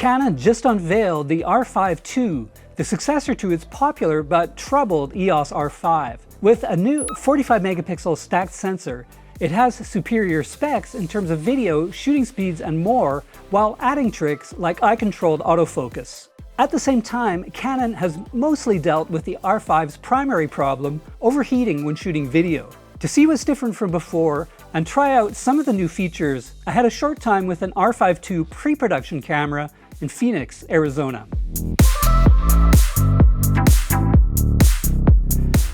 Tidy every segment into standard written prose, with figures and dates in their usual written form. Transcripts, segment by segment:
Canon just unveiled the R5 II, the successor to its popular but troubled EOS R5. With a new 45 megapixel stacked sensor, it has superior specs in terms of video, shooting speeds, and more, while adding tricks like eye-controlled autofocus. At the same time, Canon has mostly dealt with the R5's primary problem, overheating when shooting video. To see what's different from before and try out some of the new features, I had a short time with an R5 II pre-production camera in Phoenix, Arizona.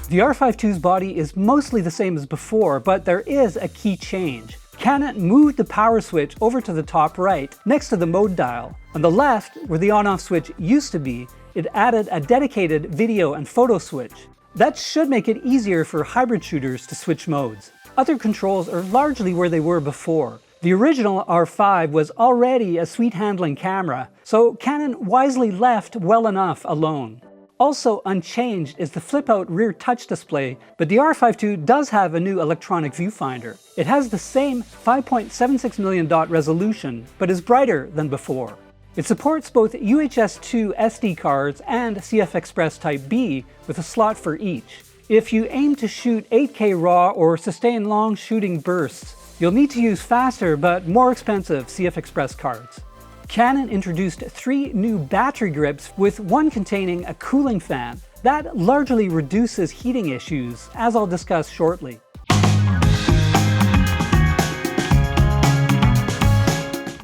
The R5 II's body is mostly the same as before, but there is a key change. Canon moved the power switch over to the top right, next to the mode dial. On the left, where the on-off switch used to be, it added a dedicated video and photo switch. That should make it easier for hybrid shooters to switch modes. Other controls are largely where they were before. The original R5 was already a sweet handling camera, so Canon wisely left well enough alone. Also unchanged is the flip-out rear touch display, but the R5 II does have a new electronic viewfinder. It has the same 5.76 million dot resolution, but is brighter than before. It supports both UHS-2 SD cards and CF Express Type B with a slot for each. If you aim to shoot 8K RAW or sustain long shooting bursts, you'll need to use faster but more expensive CF Express cards. Canon introduced 3 new battery grips, with one containing a cooling fan. That largely reduces heating issues, as I'll discuss shortly.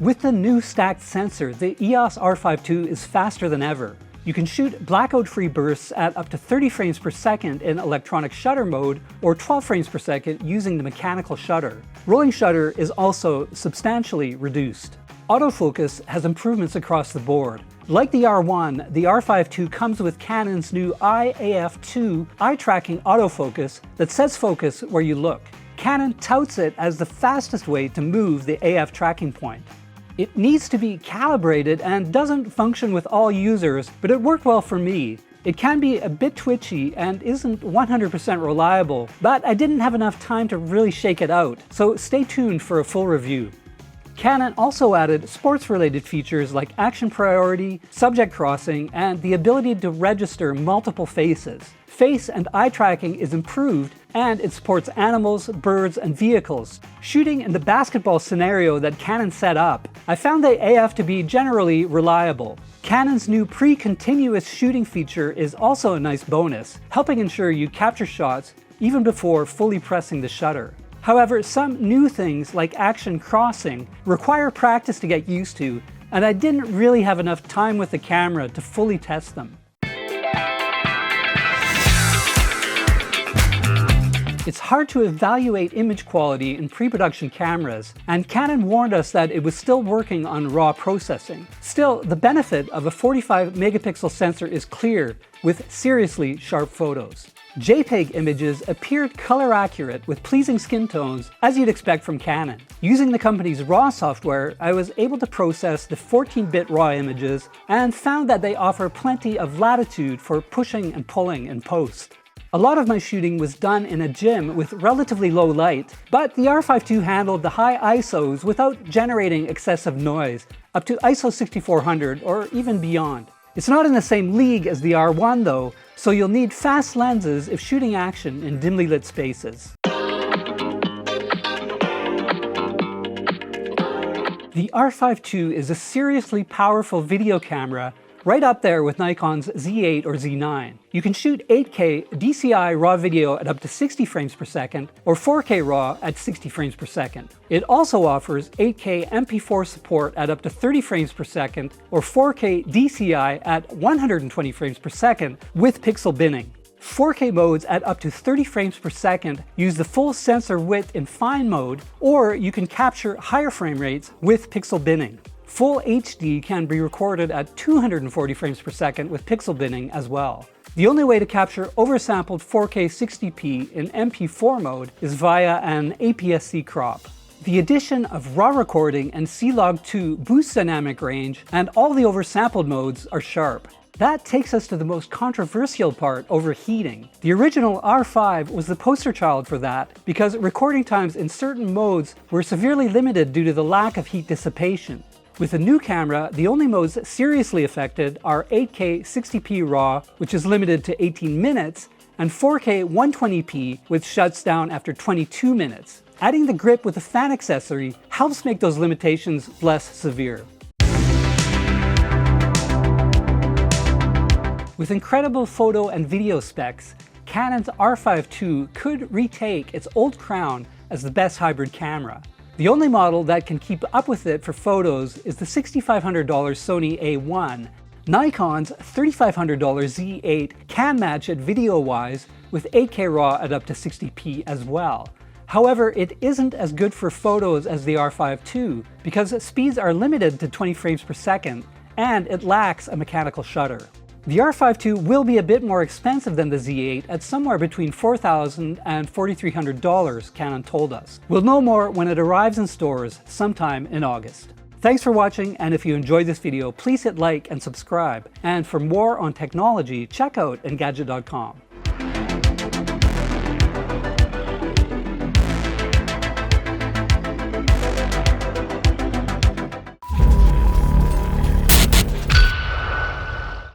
With the new stacked sensor, the EOS R5 II is faster than ever. You can shoot blackout-free bursts at up to 30 frames per second in electronic shutter mode, or 12 frames per second using the mechanical shutter. Rolling shutter is also substantially reduced. Autofocus has improvements across the board. Like the R1, the R5 II comes with Canon's new IAF2 eye-tracking autofocus that sets focus where you look. Canon touts it as the fastest way to move the AF tracking point. It needs to be calibrated and doesn't function with all users, but it worked well for me. It can be a bit twitchy and isn't 100% reliable, but I didn't have enough time to really shake it out, so stay tuned for a full review. Canon also added sports-related features like action priority, subject crossing, and the ability to register multiple faces. Face and eye tracking is improved, and it supports animals, birds, and vehicles. Shooting in the basketball scenario that Canon set up, I found the AF to be generally reliable. Canon's new pre-continuous shooting feature is also a nice bonus, helping ensure you capture shots even before fully pressing the shutter. However, some new things like action crossing require practice to get used to, and I didn't really have enough time with the camera to fully test them. It's hard to evaluate image quality in pre-production cameras, and Canon warned us that it was still working on raw processing. Still, the benefit of a 45 megapixel sensor is clear, with seriously sharp photos. JPEG images appeared color accurate with pleasing skin tones, as you'd expect from Canon. Using the company's RAW software, I was able to process the 14-bit RAW images and found that they offer plenty of latitude for pushing and pulling in post. A lot of my shooting was done in a gym with relatively low light, but the R5 II handled the high ISOs without generating excessive noise, up to ISO 6400 or even beyond. It's not in the same league as the R1 though, so you'll need fast lenses if shooting action in dimly lit spaces. The R5 II is a seriously powerful video camera, right up there with Nikon's Z8 or Z9. You can shoot 8K DCI RAW video at up to 60 frames per second, or 4K RAW at 60 frames per second. It also offers 8K MP4 support at up to 30 frames per second, or 4K DCI at 120 frames per second with pixel binning. 4K modes at up to 30 frames per second use the full sensor width in fine mode, or you can capture higher frame rates with pixel binning. Full HD can be recorded at 240 frames per second with pixel binning as well. The only way to capture oversampled 4K 60p in MP4 mode is via an APS-C crop. The addition of RAW recording and C-Log2 boosts dynamic range, and all the oversampled modes are sharp. That takes us to the most controversial part, overheating. The original R5 was the poster child for that, because recording times in certain modes were severely limited due to the lack of heat dissipation. With the new camera, the only modes seriously affected are 8K 60p RAW, which is limited to 18 minutes, and 4K 120p, which shuts down after 22 minutes. Adding the grip with a fan accessory helps make those limitations less severe. With incredible photo and video specs, Canon's R5 II could retake its old crown as the best hybrid camera. The only model that can keep up with it for photos is the $6,500 Sony A1. Nikon's $3,500 Z8 can match it video-wise with 8K RAW at up to 60p as well. However, it isn't as good for photos as the R5 II because speeds are limited to 20 frames per second and it lacks a mechanical shutter. The R5 II will be a bit more expensive than the Z8 at somewhere between $4,000 and $4,300, Canon told us. We'll know more when it arrives in stores sometime in August. Thanks for watching, and if you enjoyed this video, please hit like and subscribe. And for more on technology, check out Engadget.com.